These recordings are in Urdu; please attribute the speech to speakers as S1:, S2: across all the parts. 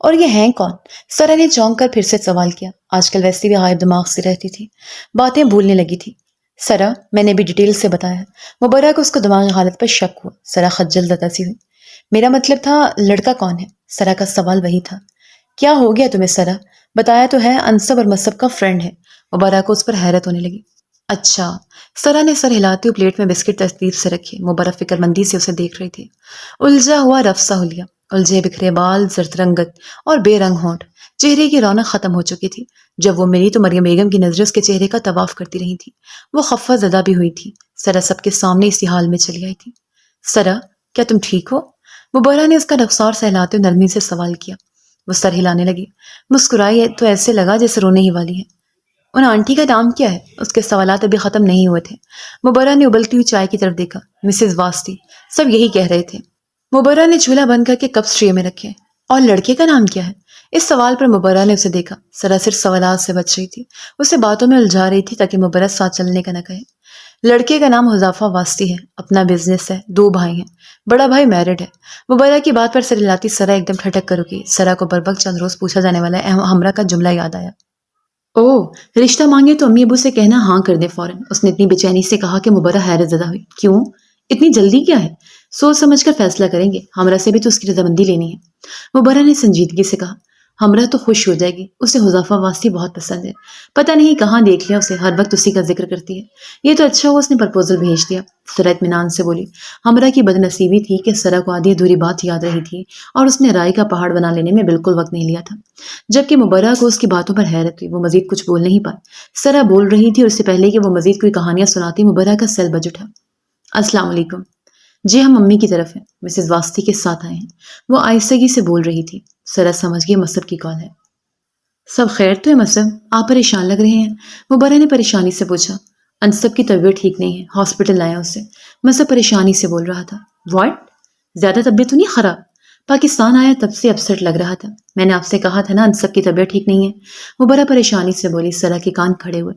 S1: اور یہ ہیں کون؟ سرا نے چونک کر پھر سے سوال کیا۔ آج کل ویسے بھی غائب دماغ سے رہتی تھی، باتیں بھولنے لگی تھی۔ سرا، میں نے بھی ڈیٹیل سے بتایا۔ مبرہ کو اس کو دماغی حالت پر شک ہوا۔ سرا خجل زدہ سی ہوئی۔ میرا مطلب تھا لڑکا کون ہے؟ سرا کا سوال وہی تھا۔ کیا ہو گیا تمہیں سرا؟ بتایا تو ہے انصب اور مصب کا فرینڈ ہے۔ مبرہ کو اس پر حیرت ہونے لگی۔ اچھا۔ سرا نے سر ہلاتے ہوئے پلیٹ میں بسکٹ ترتیب سے رکھے۔ مبرہ فکر مندی سے اسے دیکھ رہی تھی۔ الجھا ہوا رف سا حلیہ، الجھے بکھرے بال، زرد رنگت اور بے رنگ ہونٹ، چہرے کی رونق ختم ہو چکی تھی۔ جب وہ ملی تو مریم بیگم کی نظریں اس کے چہرے کا طواف کرتی رہی تھی۔ وہ خفہ زدہ بھی ہوئی تھی۔ سرا سب کے سامنے اسی حال میں چلی آئی تھی۔ سرا، کیا تم ٹھیک ہو؟ مبرہ نے اس کا رخسار سہلاتے ہوئے نرمی سے سوال کیا۔ وہ سر ہلانے لگی، مسکرائی تو ایسے لگا جیسے رونے ہی والی ہے۔ ان آنٹی کا نام کیا ہے؟ اس کے سوالات ابھی ختم نہیں ہوئے تھے۔ مبرہ نے ابلتی ہوئی چائے کی طرف دیکھا۔ مسز واسطی، سب یہی کہہ رہے تھے۔ مبرہ نے چولہا بند کر کے کپس ٹرے میں رکھے۔ اور لڑکے کا نام کیا ہے؟ اس سوال پر مبرہ نے اسے دیکھا۔ سرا صرف سوالات سے بچ رہی تھی، اسے باتوں میں الجھا رہی تھی تاکہ مبرہ ساتھ چلنے کا نہ کہے۔ لڑکے کا نام حذیفہ واسطی ہے، اپنا بزنس ہے، 2 بھائی ہیں، بڑا بھائی میرڈ ہے۔ مبرہ کی بات پر سر ہلاتی سرا ایک دم ٹھٹک کر رکی۔ سرا کو بروقت چند روز پوچھا جانے والا ہمراہ کا جملہ یاد آیا۔ اوہ، رشتہ مانگے تو امی ابو سے کہنا ہاں کر دے فوراً۔ اس نے اتنی بے چینی سے کہا کہ مبرہ حیرت زدہ ہوئی۔ کیوں؟ اتنی جلدی کیا ہے؟ سوچ سمجھ کر فیصلہ کریں گے، ہمراہ سے بھی تو اس کی رضامندی لینی ہے۔ مبرہ نے سنجیدگی سے کہا۔ ہمراہ تو خوش ہو جائے گی، اسے حذیفہ واسطی بہت پسند ہے، پتہ نہیں کہاں دیکھ لیا اسے، ہر وقت اسی کا ذکر کرتی ہے۔ یہ تو اچھا ہوا اس نے پرپوزل بھیج دیا، سرا اطمینان سے بولی۔ ہمراہ کی بد نصیبی تھی کہ سرا کو آدھی ادھوری بات یاد رہی تھی اور اس نے رائے کا پہاڑ بنا لینے میں بالکل وقت نہیں لیا تھا، جبکہ مبرہ کو اس کی باتوں پر حیرت ہوئی۔ وہ مزید کچھ بول نہیں پائی۔ سرا بول رہی تھی اور اس سے پہلے کہ وہ مزید کوئی کہانیاں سناتی مبرہ کا سیل بج اٹھا۔ السلام علیکم۔ جی ہم امی کی طرف ہیں، مسز واسطی کے ساتھ آئے ہیں۔ وہ آہستگی سے بول رہی تھی۔ سرا سمجھ گئی مصب کی کال ہے۔ سب خیر تو ہے مصب؟ آپ پریشان لگ رہے ہیں، مبرہ نے پریشانی سے پوچھا۔ انصب کی طبیعت ٹھیک نہیں ہے، ہاسپٹل لایا اسے، مصب پریشانی سے بول رہا تھا۔ واٹ؟ زیادہ طبیعت تو نہیں خراب؟ پاکستان آیا تب سے اپسٹ لگ رہا تھا، میں نے آپ سے کہا تھا نا انصب کی طبیعت ٹھیک نہیں ہے، مبرہ پریشانی سے بولی۔ سرا کے کان کھڑے ہوئے۔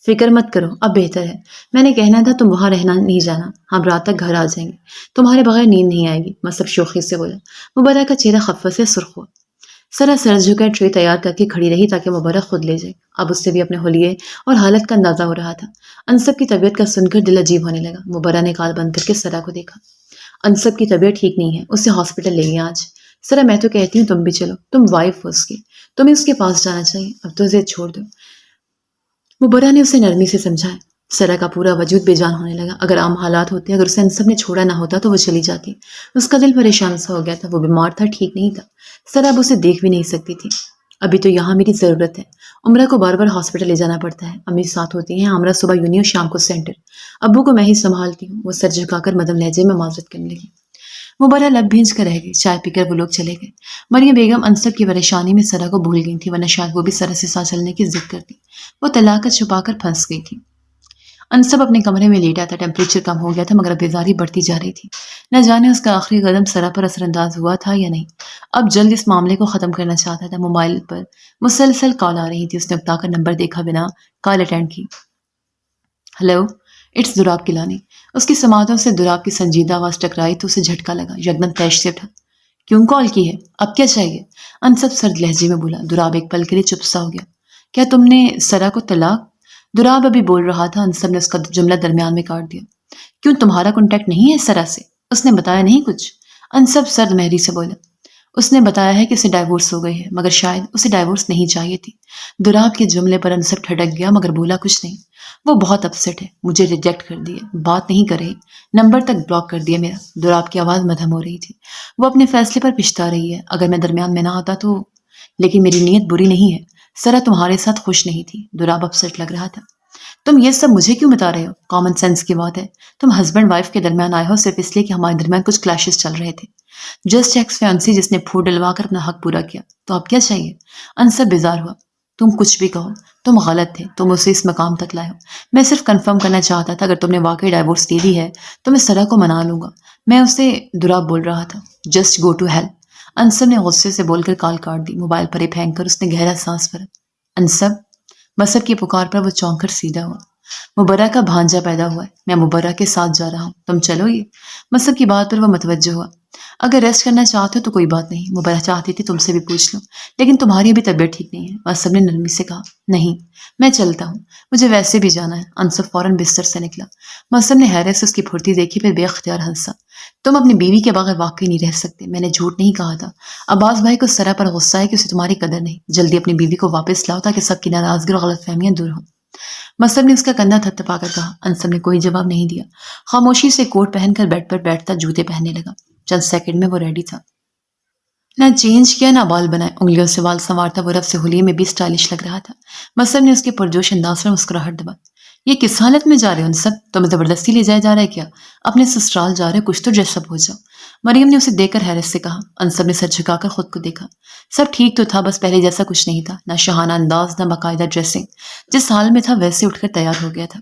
S1: فکر مت کرو، اب بہتر ہے، میں نے کہنا تھا تم وہاں رہنا نہیں جانا، ہم رات تک گھر آ جائیں گے، تمہارے بغیر نیند نہیں آئے گی، مصب شوخی سے بولا۔ مبرہ کا چہرہ خفت سے سرخ ہوا۔ سرا سر جھکا ٹرے تیار کر کے کھڑی رہی تاکہ مبرہ خود لے جائے۔ اب اس سے بھی اپنے حلیے اور حالت کا اندازہ ہو رہا تھا۔ انصب کی طبیعت کا سن کر دل عجیب ہونے لگا۔ مبرہ نے کال بند کر کے سرا کو دیکھا۔ انصب کی طبیعت ٹھیک نہیں ہے، اسے ہاسپٹل لے گئے آج۔ سرا میں تو کہتی ہوں تم بھی چلو، تم وائف ہو اس کی، تمہیں اس کے پاس جانا چاہیے، اب تو اسے چھوڑ دو۔ مبرہ نے اسے نرمی سے سمجھایا۔ سرا کا پورا وجود بے جان ہونے لگا۔ اگر عام حالات ہوتے، اگر اسے انصب نے چھوڑا نہ ہوتا تو وہ چلی جاتی۔ اس کا دل پریشان سا ہو گیا تھا، وہ بیمار تھا، ٹھیک نہیں تھا۔ سرا اب اسے دیکھ بھی نہیں سکتی تھی۔ ابھی تو یہاں میری ضرورت ہے، عمرہ کو بار بار ہاسپٹل لے جانا پڑتا ہے، امی ساتھ ہوتی ہیں، عمرہ صبح یونی اور شام کو سینٹر، ابو کو میں ہی سنبھالتی ہوں۔ وہ سر جھکا کر مدم لہجے میں معذرت کرنے لگی۔ مبرہ لب بھیج کر رہ گئی۔ چائے پی کر وہ لوگ چلے گئے۔ مریم بیگم انصب کی پریشانی میں سرا کو بھول گئی تھی، ورنہ شاید وہ بھی سرا سے ساتھ چلنے کی ضد کرتی۔ وہ طلاقت چھپا کر پھنس گئی تھی۔ انصب اپنے کمرے میں لیٹا تھا، ٹیمپریچر کم ہو گیا تھا مگر بیزاری بڑھتی جا رہی تھی۔ نہ جانے اس کا آخری قدم سرا پر اثر انداز ہوا تھا یا نہیں۔ اب جلد اس معاملے کو ختم کرنا چاہتا تھا۔ موبائل پر مسلسل کال آ رہی تھی، اس نے اکتا کر نمبر دیکھا بنا کال اٹینڈ کی۔ Hello, it's Darab Kalani. اس کی سماعتوں سے دراب کی سنجیدہ آواز ٹکرائی تو اسے جھٹکا لگا، یکدم تیش سے اٹھا۔ کیوں کال کی ہے؟ اب کیا چاہیے؟ انصب سرد لہجے میں بولا۔ دراب ایک پل کے لیے چپ سا ہو گیا۔ کیا تم نے سرا کو طلاق؟ دراب ابھی بول رہا تھا، انصب نے اس کا جملہ درمیان میں کاٹ دیا۔ کیوں تمہارا کانٹیکٹ نہیں ہے سرا سے؟ اس نے بتایا نہیں کچھ؟ انصب سرد مہری سے بولا۔ اس نے بتایا ہے کہ اسے ڈائیورس ہو گئی ہے، مگر شاید اسے ڈائیورس نہیں چاہیے تھی۔ دراب کے جملے پر انصب ٹھڑک گیا مگر بولا کچھ نہیں۔ وہ بہت اپسٹ ہے، مجھے ریجیکٹ کر دیا، بات نہیں کر رہی، نمبر تک بلاک کر دیا میرا۔ دراب کی آواز مدھم ہو رہی تھی۔ وہ اپنے فیصلے پر پچھتا رہی ہے، اگر میں درمیان میں نہ آتا تو، لیکن میری نیت بری نہیں ہے، سرا تمہارے ساتھ خوش نہیں تھی۔ دراب اپسٹ لگ رہا تھا۔ تم یہ سب مجھے کیوں بتا رہے ہو؟ کامن سینس کی بات ہے، تم ہسبینڈ وائف کے درمیان آئے ہو صرف اس لیے کہ ہمارے درمیان کچھ کلیشز چل رہے تھے۔ جسٹ ایکس فیانسی جس نے پھوٹ ڈلوا کر اپنا حق پورا کیا، تو اب کیا چاہیے؟ انصب بیزار ہوا۔ تم کچھ بھی کہو، تم غلط تھے، تم اسے اس مقام تک لائے ہو۔ میں صرف کنفرم کرنا چاہتا تھا، اگر تم نے واقعی ڈائیورس دے دی ہے تو میں سرا کو منا لوں گا۔ میں اسے، دراب بول رہا تھا۔ جسٹ گو ٹو ہیل، انصب نے غصے سے بول کر کال کاٹ دی۔ موبائل پر ہی پھینک کر اس نے گہرا سانس بھرا۔ انصب، مصب کی پکار پر وہ چونک کر سیدھا ہوا۔ مبرہ کا بھانجا پیدا ہوا ہے، میں مبرہ کے ساتھ جا رہا ہوں، تم چلو گی؟ مصب کی بات پر وہ متوجہ ہوا۔ اگر ریسٹ کرنا چاہتے ہو تو کوئی بات نہیں، مبارہ چاہتی تھی تم سے بھی پوچھ لوں، لیکن تمہاری ابھی طبیعت ٹھیک نہیں ہے۔ انصب نے نرمی سے کہا۔ نہیں، میں چلتا ہوں، مجھے ویسے بھی جانا ہے۔ انصب فوراً بستر سے نکلا۔ معصم نے حیرت سے اس کی پھرتی دیکھی، پھر بے اختیار ہنسا۔ تم اپنی بیوی کے بغیر واقعی نہیں رہ سکتے، میں نے جھوٹ نہیں کہا تھا۔ عباس بھائی کو سرا پر غصہ ہے کہ اسے تمہاری قدر نہیں۔ جلدی اپنی بیوی کو واپس لاؤ تاکہ سب کی ناراضگی اور غلط فہمیاں دور ہوں۔ مصب نے اس کا کندھا تھپتھپا کر کہا۔ انصب نے کوئی جواب نہیں دیا، خاموشی سے کوٹ پہن کر بیڈ پر بیٹھتا جوتے پہننے لگا۔ چند سیکنڈ میں وہ ریڈی تھا، نہ چینج کیا نہ بال بنائے، انگلیوں سے بال سنوارتا وہ رف سے حلیے میں بھی اسٹائلش لگ رہا تھا۔ مصب نے اس کے پرجوش انداز پر مسکراہٹ دبا۔ یہ کس حالت میں جا رہے ہو انصب؟ تمہیں زبردستی لے جایا جا رہا ہے کیا؟ اپنے سسرال جا رہے ہو، کچھ تو ڈریس اپ ہو جاؤ۔ مریم نے اسے دیکھ کر حیرت سے کہا۔ انصب نے سر جھکا کر خود کو دیکھا۔ سب ٹھیک تو تھا، بس پہلے جیسا کچھ نہیں تھا، نہ شاہانہ انداز نہ باقاعدہ ڈریسنگ۔ جس حال میں تھا ویسے اٹھ کر تیار ہو گیا تھا۔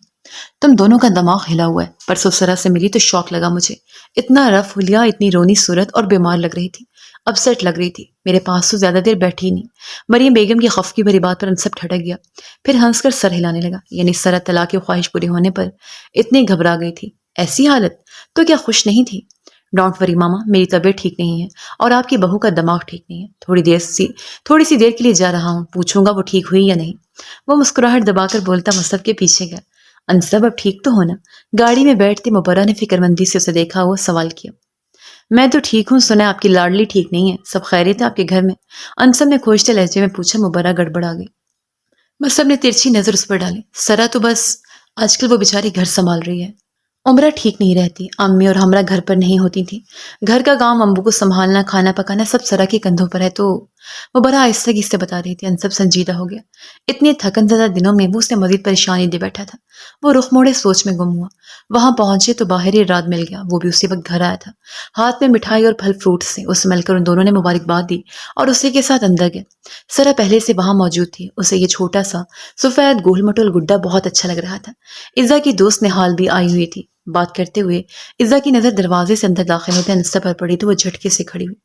S1: تم دونوں کا دماغ ہلا ہوا ہے، پرسوں سرا سے ملی تو شوق لگا مجھے، اتنا رف حلیہ، اتنی رونی صورت اور بیمار لگ رہی تھی، اپسیٹ لگ رہی تھی، میرے پاس تو زیادہ دیر بیٹھی نہیں۔ مریم بیگم کی خفقی بھری بات پر انصب ٹھٹک گیا، پھر ہنس کر سر ہلانے لگا۔ یعنی سرا طلاق کی خواہش پوری ہونے پر اتنی گھبرا گئی تھی؟ ایسی حالت تو کیا خوش نہیں تھی؟ ڈونٹ وری ماما، میری طبیعت ٹھیک نہیں ہے اور آپ کی بہو کا دماغ ٹھیک نہیں ہے، تھوڑی سی دیر کے لیے جا رہا ہوں، پوچھوں گا وہ ٹھیک ہوئی یا نہیں۔ وہ مسکراہٹ دبا کر بولتا مصب کے پیچھے گیا۔ انصب اب ٹھیک تو ہونا؟ گاڑی میں بیٹھتے مبرہ نے فکر مندی سے اسے دیکھا ہوا سوال کیا۔ میں تو ٹھیک ہوں، سنا آپ کی لاڈلی ٹھیک نہیں ہے، سب خیریت ہے آپ کے گھر میں؟ انصب نے کھوجتے لہجے میں پوچھا۔ مبرہ گڑبڑا گئی۔ مصب نے ترچھی نظر اس پر ڈالی۔ سرا تو بس آج کل وہ بیچاری گھر سنبھال رہی ہے، عمرہ ٹھیک نہیں رہتی، امی اور ہمراہ گھر پر نہیں ہوتی تھی، گھر کا کام امبو کو سنبھالنا، کھانا پکانا سب سرا کے کندھوں پر ہے، تو وہ بڑا آہستگی سے بتا رہی تھی۔ انصب سنجیدہ ہو گیا۔ اتنے تھکن زدہ دنوں میں وہ اسے مزید پریشانی دے بیٹھا تھا۔ وہ رخ موڑے سوچ میں گم ہوا۔ وہاں پہنچے تو باہر ہی رات مل گیا، وہ بھی اسی وقت گھر آیا تھا، ہاتھ میں مٹھائی اور پھل فروٹ سے۔ اسے مل کر ان دونوں نے مبارکباد دی اور اسی کے ساتھ اندر گئے۔ سرا پہلے سے وہاں موجود تھی، اسے یہ چھوٹا سا سفید گول مٹول گڈا بہت اچھا لگ رہا تھا۔ عزا کی دوست نہال بھی آئی ہوئی تھی۔ بات کرتے ہوئے عزا کی نظر دروازے سے اندر داخل ہوتے انصب پر پڑی تو وہ جھٹکے سے کھڑی ہوئی۔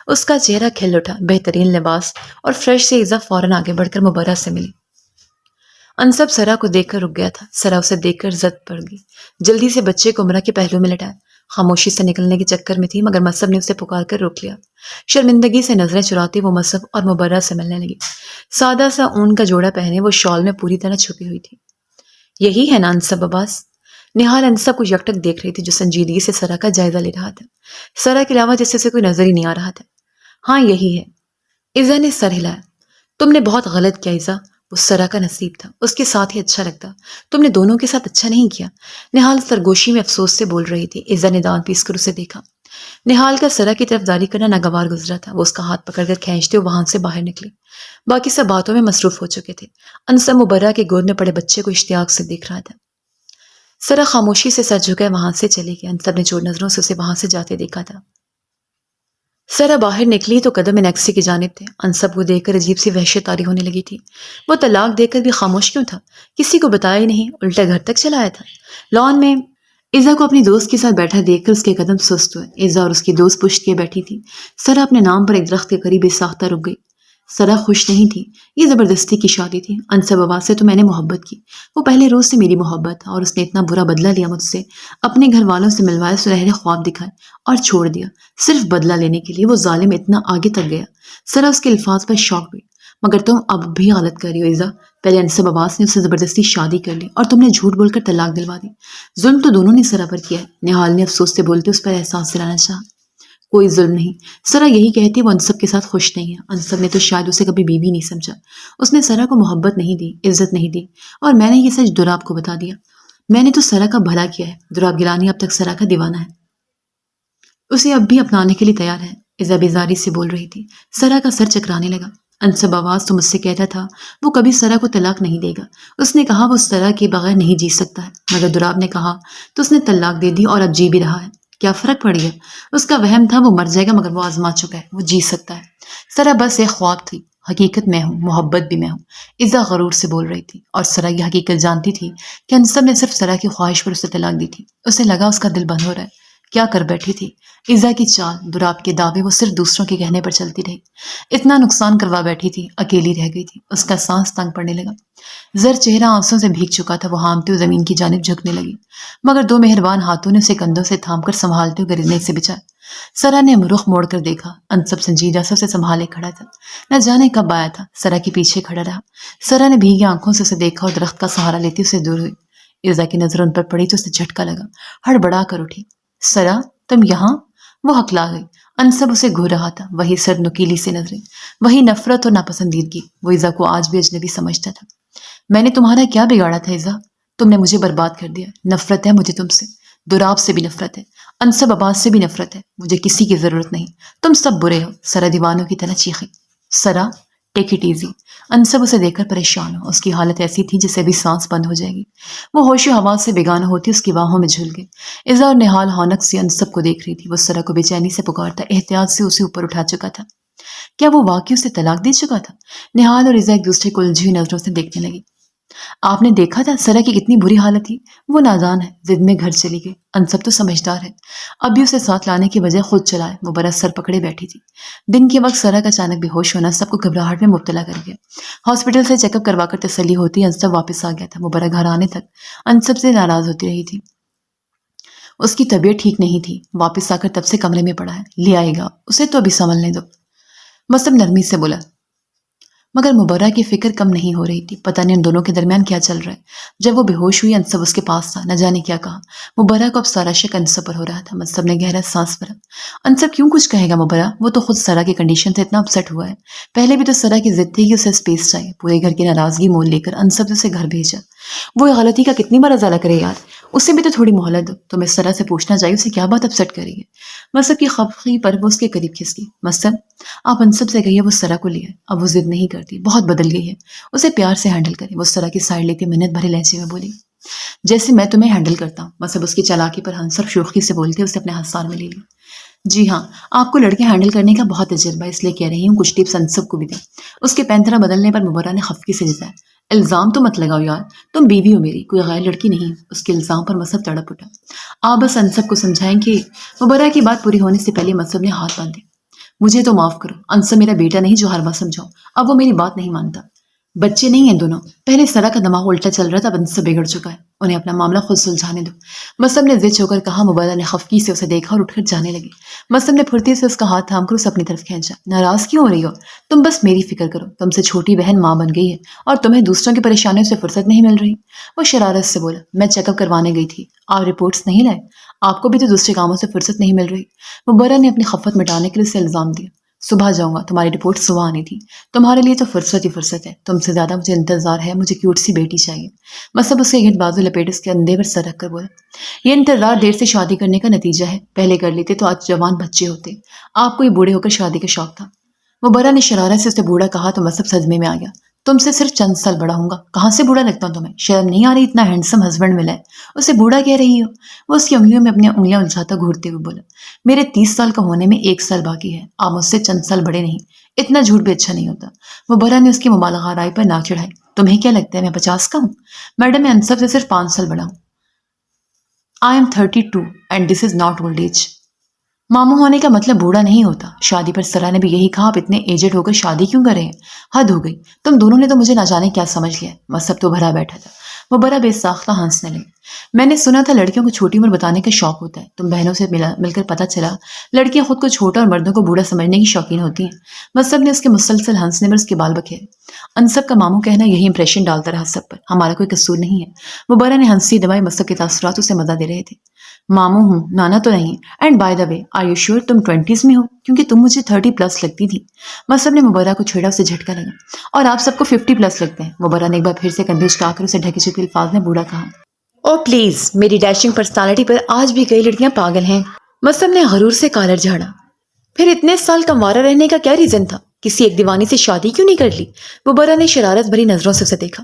S1: اس کا چہرہ کھل اٹھا، بہترین لباس اور فریش سے عزا فوراً آگے بڑھ کر مبرہ سے ملی۔ انصب سرا کو دیکھ کر رک گیا تھا۔ سرا اسے دیکھ کر زد پڑ گئی، جلدی سے بچے کو عمرہ کے پہلو میں لٹایا۔ خاموشی سے نکلنے کے چکر میں تھی مگر مصب نے اسے پکار کر روک لیا۔ شرمندگی سے نظریں چراتی وہ مصب اور مبرہ سے ملنے لگی۔ سادہ سا اون کا جوڑا پہنے وہ شال میں پوری طرح چھپی ہوئی تھی۔ یہی ہے نا انصب عباس؟ نہال انصب کو یکٹک دیکھ رہی تھی جو سنجیدگی سے سرا کا جائزہ لے رہا تھا، سرا کے علاوہ جس سے کوئی نظر ہی نہیں آ رہا تھا۔ ہاں یہی ہے، عزا نے سر ہلایا۔ تم نے بہت غلط کیا عزا، وہ سرا کا نصیب تھا، اس کے ساتھ ہی اچھا لگتا، تم نے دونوں کے ساتھ اچھا نہیں کیا۔ نہال سرگوشی میں افسوس سے بول رہی تھی۔ عزا نے دانت پیس کر اسے دیکھا۔ نہال کا سرا کی طرف داری کرنا ناگوار گزرا تھا، وہ اس کا ہاتھ پکڑ کر کھینچتے وہاں سے باہر نکلی۔ باقی سب باتوں میں مصروف ہو چکے تھے۔ انصب مبرہ کے گود میں پڑے بچے کو اشتیاق سے دیکھ رہا تھا۔ سرا خاموشی سے سر جھکائے وہاں سے چلی گئی۔ انصب نے چور نظروں سے اسے وہاں سے جاتے دیکھا تھا۔ سرا باہر نکلی تو قدم انیکسی کی جانب تھے۔ انصب کو دیکھ کر عجیب سی وحشت طاری ہونے لگی تھی۔ وہ طلاق دے کر بھی خاموش کیوں تھا؟ کسی کو بتایا ہی نہیں، الٹا گھر تک چلا آیا تھا۔ لان میں عزا کو اپنی دوست کے ساتھ بیٹھا دیکھ کر اس کے قدم سست ہوئے۔ عزا اور اس کی دوست پشت کیے بیٹھی تھی۔ سرا اپنے نام پر ایک درخت کے قریب بے ساختہ رک گئی۔ سرا خوش نہیں تھی، یہ زبردستی کی شادی تھی۔ انصب عباس سے تو میں نے محبت کی، وہ پہلے روز سے میری محبت تھا، اور اس نے اتنا برا بدلہ لیا مجھ سے، اپنے گھر والوں سے ملوائے، سنہرے خواب دکھائے اور چھوڑ دیا صرف بدلہ لینے کے لیے۔ وہ ظالم اتنا آگے تک گیا۔ سرا اس کے الفاظ پر شوق ہوئی۔ مگر تم اب بھی غلط کر رہی ہو عزا، پہلے انصب عباس نے اس سے زبردستی شادی کر لی اور تم نے جھوٹ بول کر طلاق دلوا دی۔ ظلم تو دونوں نے سرا پر کیا ہے، نہال نے افسوس سے بولتے اس پر احساس دلانا چاہا۔ کوئی ظلم نہیں، سرا یہی کہتی وہ انصب کے ساتھ خوش نہیں ہے۔ انصب نے تو شاید اسے کبھی بیوی نہیں سمجھا، اس نے سرا کو محبت نہیں دی، عزت نہیں دی، اور میں نے یہ سچ دراب کو بتا دیا۔ میں نے تو سرا کا بھلا کیا ہے، دراب گیلانی اب تک سرا کا دیوانہ ہے، اسے اب بھی اپنانے کے لیے تیار ہے۔ عزا بیزاری سے بول رہی تھی۔ سرا کا سر چکرانے لگا۔ انصب آواز تو مجھ سے کہتا تھا وہ کبھی سرا کو طلاق نہیں دے گا، اس نے کہا وہ سرا کے بغیر نہیں جی سکتا ہے، مگر دراب نے کہا تو اس نے طلاق دے دی اور اب جی بھی رہا ہے۔ کیا فرق پڑ گیا؟ اس کا وہم تھا وہ مر جائے گا، مگر وہ آزما چکا ہے، وہ جی سکتا ہے۔ سرا بس ایک خواب تھی، حقیقت میں ہوں، محبت بھی میں ہوں، عزا غرور سے بول رہی تھی، اور سرا یہ حقیقت جانتی تھی کہ انصب نے صرف سرا کی خواہش پر اسے طلاق دی تھی۔ اسے لگا اس کا دل بند ہو رہا ہے۔ کیا کر بیٹھی تھی؟ ایزا کی چال، دراب کے دعوے وہ صرف دوسروں کے کہنے پر چلتی رہی۔ اتنا نقصان کروا بیٹھی تھی، اکیلی رہ گئی تھی، اس کا سانس تنگ پڑنے لگا۔ زر چہرہ آنسوں سے بھیگ چکا تھا، وہ ہامتے ہوئے زمین کی جانب جھکنے لگی، مگر دو مہربان ہاتھوں نے اسے کندھوں سے تھام کر سنبھالتے ہوئے گرنے سے بچایا۔ سرا نے رخ موڑ کر دیکھا، انصب سنجیدہ سب سے سنبھالے کھڑا تھا، نہ جانے کب آیا تھا، سرا کے پیچھے کھڑا رہا۔ سرا نے بھیگی آنکھوں سے اسے دیکھا اور درخت کا سہارا لیتی اسے دور ہوئی۔ ایزا کی نظر ان پر پڑی تو اسے جھٹکا لگا، ہڑبڑا کر اٹھی۔ سرا، تم یہاں؟ وہ ہکلا گئی۔ انصب اسے گھور رہا تھا، وہی سر نکیلی سی نظریں، وہی نفرت اور ناپسندیدگی۔ وہ ایزا کو آج بھی اجنبی سمجھتا تھا۔ میں نے تمہارا کیا بگاڑا تھا ایزا؟ تم نے مجھے برباد کر دیا۔ نفرت ہے مجھے تم سے، دراب سے بھی نفرت ہے، انصب عباس سے بھی نفرت ہے۔ مجھے کسی کی ضرورت نہیں، تم سب برے ہو۔ سرا دیوانوں کی طرح چیخی۔ سرا، ٹیک اٹ ایزی۔ انصب اسے دیکھ کر پریشان ہو، اس کی حالت ایسی تھی جسے ابھی سانس بند ہو جائے گی۔ وہ ہوش و حواس سے بیگانہ ہوتی اس کی باہوں میں جھول گئی۔ ایزا اور نہال ہونک سے انصب کو دیکھ رہی تھی، وہ سرا کو بے چینی سے پکارتا احتیاط سے اسے اوپر اٹھا چکا تھا۔ کیا وہ واقعی اسے طلاق دے چکا تھا؟ نہال اور ایزا ایک دوسرے کو الجھی ہوئی نظروں سے دیکھنے لگی۔ آپ نے دیکھا تھا سرا کی کتنی بری حالت تھی؟ وہ نادان ہے، ضد میں گھر چلی گئی۔ انصب تو سمجھدار ہے، اب بھی اسے ساتھ لانے کی وجہ خود چلائے۔ وہ برس سر پکڑے بیٹھی تھی۔ دن کے وقت سرا کا اچانک بے ہوش ہونا سب کو گھبراہٹ میں مبتلا کر گیا۔ ہاسپٹل سے چیک اپ کروا کر تسلی ہوتی انصب واپس آ گیا تھا۔ وہ برا گھر آنے تک انصب سے ناراض ہوتی رہی تھی۔ اس کی طبیعت ٹھیک نہیں تھی، واپس آ کر تب سے کمرے میں پڑا ہے، لے آئے گا، اسے تو ابھی سنبھلنے دو۔ مصب نرمی سے بولا، مگر مبرہ کی فکر کم نہیں ہو رہی تھی۔ پتہ نہیں ان دونوں کے درمیان کیا چل رہا ہے۔ جب وہ بے ہوش ہوئی انصب اس کے پاس تھا، نہ جانے کیا کہا۔ مبرہ کو اب سارا شک انصب پر ہو رہا تھا۔ مصب نے گہرا سانس بھرا۔ انصب کیوں کچھ کہے گا مبرہ؟ وہ تو خود سرا کی کنڈیشن سے اتنا اپسیٹ ہوا ہے۔ پہلے بھی تو سرا کی ضد تھی کہ اسے اسپیس چاہیے۔ پورے گھر کی ناراضگی مول لے کر انصب نے اسے گھر بھیجا۔ وہ یہ غلطی کا کتنی بار ازالہ کرے یار، اسے بھی تو تھوڑی مہلت دو۔ تمہیں سرا سے پوچھنا چاہیے اسے کیا بات اپسیٹ کرے گی۔ مصب کی خفگی پر وہ اس کے قریب کھسکی۔ مصب، آپ انصب سے کہیے وہ سرا کو لے آئے، اب وہ ضد نہیں کرتی، بہت بدل گئی ہے، اسے پیار سے ہینڈل کرے۔ وہ سرا کی سائڈ لیتی منت بھرے لہجے میں بولی، جیسے میں تمہیں ہینڈل کرتا ہوں۔ مصب اس کی چالاکی پر ہنسر شوخی سے بولتے اسے اپنے ہتھسار میں لے لی۔ جی ہاں، آپ کو لڑکے ہینڈل کرنے کا بہت تجربہ ہے، اس لیے کہہ رہی ہوں کچھ ٹپس انصب کو بھی دیں۔ اس کے پینترا بدلنے پر مبرہ نے خفگی سے جتایا، الزام تو مت لگاؤ یار، تم بیوی ہو میری، کوئی غیر لڑکی نہیں۔ اس کے الزام پر مصب تڑپ اٹھا۔ آپ بس انصب کو سمجھائیں کہ مبرہ کی بات پوری ہونے سے پہلے مصب نے ہاتھ باندھے۔ مجھے تو معاف کرو، انصب میرا بیٹا نہیں جو ہر بات سمجھاؤ، اب وہ میری بات نہیں مانتا۔ بچے نہیں ہیں دونوں، پہلے سرا کا دماغ الٹا چل رہا تھا، اب انصب بگڑ چکا ہے، انہیں اپنا معاملہ خود سلجھانے دو۔ مصب نے ضد ہو کر کہا۔ مبرہ نے خفگی سے اسے دیکھا اور اٹھ کر جانے لگی۔ مصب نے پھرتی سے اس کا ہاتھ تھام کر اسے اپنی طرف کھینچا۔ ناراض کیوں ہو رہی ہو؟ تم بس میری فکر کرو، تم سے چھوٹی بہن ماں بن گئی ہے اور تمہیں دوسروں کی پریشانیوں سے فرصت نہیں مل رہی۔ وہ شرارت سے بولا، میں چیک اپ کروانے گئی تھی، آپ رپورٹس نہیں لائے؟ آپ کو بھی تو دوسرے کاموں سے فرصت نہیں مل رہی۔ مبرہ نے اپنی خفت مٹانے کے لیے اسے الزام دیا۔ صبح جاؤں گا، تمہاری رپورٹ صبح آنی تھی، تمہارے لیے تو فرصت ہی فرصت ہے، تم سے زیادہ مجھے انتظار ہے، مجھے کیوٹ سی بیٹی چاہیے۔ مصب اس کے گرد بازو لپیٹ اس کے اندھے پر سر رکھ کر بولا، یہ انتظار دیر سے شادی کرنے کا نتیجہ ہے، پہلے کر لیتے تو آج جوان بچے ہوتے، آپ کو یہ بوڑھے ہو کر شادی کا شوق تھا۔ مبرہ نے شرارت سے اسے بوڑھا کہا تو مصب صدمے میں آ گیا۔ تم سے صرف چند سال بڑا ہوں گا، کہاں سے بوڑھا لگتا ہوں تمہیں؟ شرم نہیں آ رہی اتنا ہینڈسم ہسبینڈ ملا ہے، اسے بوڑھا کہہ رہی ہو؟ وہ اس کی انگلیوں میں اپنی انگلیاں الجھاتا گھورتے ہوئے بولا، میرے 30 سال کا ہونے میں 1 سال باقی ہے، آپ مجھ سے چند سال بڑے نہیں، اتنا جھوٹ بھی اچھا نہیں ہوتا۔ مبرہ نے اس کی مبالغہ رائے پر ناک چڑھائی، تمہیں کیا لگتا ہے میں 50 کا ہوں؟ میڈم میں انصب سے صرف 5 سال بڑا ہوں۔ I am 32 and this is not old age۔ ماموں ہونے کا مطلب بوڑھا نہیں ہوتا۔ شادی پر سرا نے بھی یہی کہا، آپ اتنے ایجڈ ہو کر شادی کیوں کر رہے ہیں؟ حد ہو گئی، تم دونوں نے تو مجھے نہ جانے کیا سمجھ لیا۔ مصب تو بھرا بیٹھا تھا۔ مبرہ بے ساختہ ہنسنے لگی، میں نے سنا تھا لڑکیوں کو چھوٹی عمر بتانے کا شوق ہوتا ہے، تم بہنوں سے مل کر پتہ چلا لڑکیاں خود کو چھوٹا اور مردوں کو بوڑھا سمجھنے کی شوقین ہوتی ہیں۔ مصب نے اس کے مسلسل ہنسنے پر اس کے بال بکھیرے۔ انصب کا ماموں کہنا یہی امپریشن ڈالتا رہا سب پر، ہمارا کوئی قصور نہیں ہے۔ مبرہ نے ہنسی دبائی، مصب کے تاثرات اسے مزہ دے رہے تھے۔ ماموں ہوں، نانا تو نہیں، and by the way are you sure تم 20s میں ہو، کیونکہ تم مجھے 30+ لگتی تھی۔ مصب نے مبرہ کو چھیڑا، اسے جھٹکا لگا، اور آپ سب کو 50+ لگتے ہیں۔ مبرہ نے ایک بار پھر سے کندھے جھکا کر اسے ڈھکے چپے الفاظ میں بوڑھا کہا۔ او پلیز، میری ڈیشنگ پرسنالٹی پر آج بھی کئی لڑکیاں پاگل ہیں۔ مصب نے غرور سے کالر جھاڑا، پھر اتنے سال کنوارا رہنے کا کیا ریزن تھا؟ کسی ایک دیوانی سے شادی کیوں نہیں کر لی؟ مبرہ نے شرارت بھری نظروں سے اسے دیکھا۔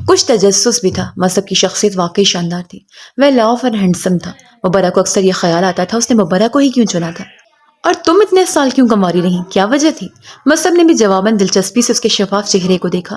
S1: کچھ تجسس بھی تھا، مصب کی شخصیت واقعی شاندار تھی، وہ لاف اور ہینڈسم تھا۔ مبرہ کو اکثر یہ خیال آتا تھا اس نے مبرہ کو ہی کیوں چنا تھا۔ اور تم اتنے سال کیوں کنواری رہیں، کیا وجہ تھی؟ مصب نے بھی جواباً دلچسپی سے اس کے شفاف چہرے کو دیکھا۔